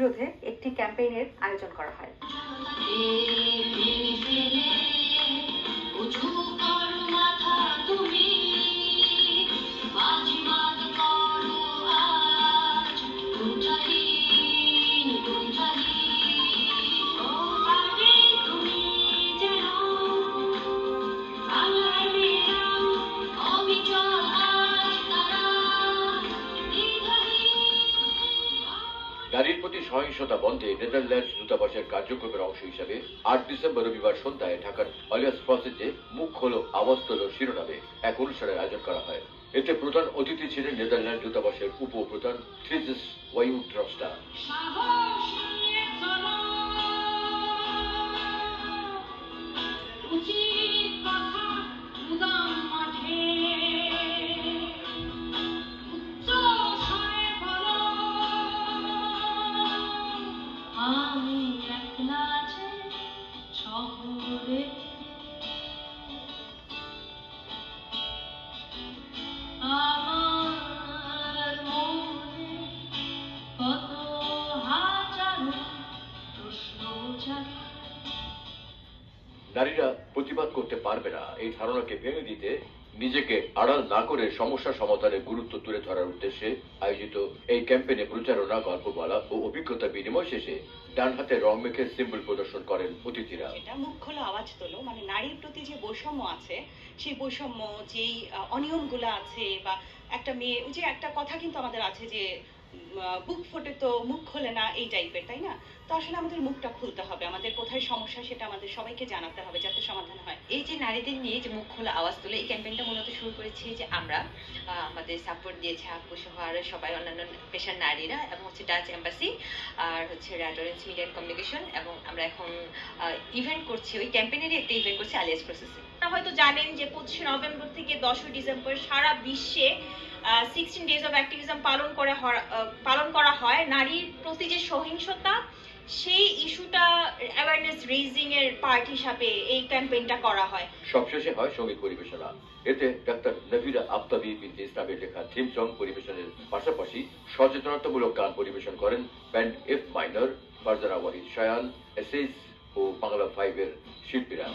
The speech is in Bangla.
বিরোধে একটি ক্যাম্পেইনের আয়োজন করা হয়। নারীর প্রতি সহিংসতা বন্ধে নেদারল্যান্ডস দূতাবাসের কার্যক্রমের অংশ হিসেবে 8 ডিসেম্বর রবিবার সন্ধ্যায় ঢাকার অলিয়াস ফসেজে মুখ খোলো আওয়াজ তোলো শিরোনামে এক অনুষ্ঠানের আয়োজন করা হয়। এতে প্রধান অতিথি ছিলেন নেদারল্যান্ড দূতাবাসের উপপ্রধান থ্রিজিস ওয়াইউড্রস্টা। নারীরা প্রতিবাদ করতে পারবে না এই ধারণাকে ভেঙে দিতে নিজেকে আড়াল না করে সমস্যা সমাধানের গুরুত্ব তুলে ধরার উদ্দেশ্যে আয়োজিত এই ক্যাম্পেইনে প্রচারণা, গল্প বলা ও অভিজ্ঞতা বিনিময় শেষে ডান হাতে রং মেখে সিম্বল প্রদর্শন করেন অতিথিরা। এটা মুখ খোলা আওয়াজ তোলো, মানে নারীর প্রতি যে বৈষম্য আছে, সেই বৈষম্য, যেই অনিয়মগুলো আছে, বা একটা মেয়ে, যে একটা কথা কিন্তু আমাদের আছে যে বুক ফোটে তো মুখ খোলে না, এই টাইপের, তাই না? তো আসলে আমাদের মুখটা খুলতে হবে, আমাদের কোথায় সমস্যা সেটা আমাদের সবাইকে জানাতে হবে যাতে সমাধান হয়। এই যে নারীদের নিয়ে যে মুখ খোলা আওয়াজ তোলে, এই ক্যাম্পেইনটা মূলত শুরু করেছি যে আমরা আমাদের সাপোর্ট দিয়েছে আপু সহ আর সবাই, অন্যান্য পেশার নারীরা, এবং হচ্ছে ডাচ এম্বাসি আর হচ্ছে red orange media and communication, এবং আমরা এখন ইভেন্ট করছি, ওই ক্যাম্পেইনেরই একটা ইভেন্ট করছি আলিয়াস প্রসেসে। হয়তো জানেন যে 25 নভেম্বর থেকে 10 ডিসেম্বর সারা বিশ্বে 16 ডেজ অফ অ্যাক্টিভিজম পালন করা হয়। নারীর প্রতি যে সহিংসতা, সেই ইস্যুটা অ্যাওয়ারনেস রেইজিং এর পার্ট হিসাবে এই ক্যাম্পেইনটা করা হয়। সবশেষে হয় সঙ্গীত পরিবেশনা। এতে ডাক্তার নভিরা আফতাবি বিনতে ইসলামের লেখা থিম সং পরিবেশনের পাশাপাশি সচেতনতামূলক গান পরিবেশন করেন band F minor, Farzana Wahid Shayan, SS ও বাংলা 5 এর শিল্পীরা।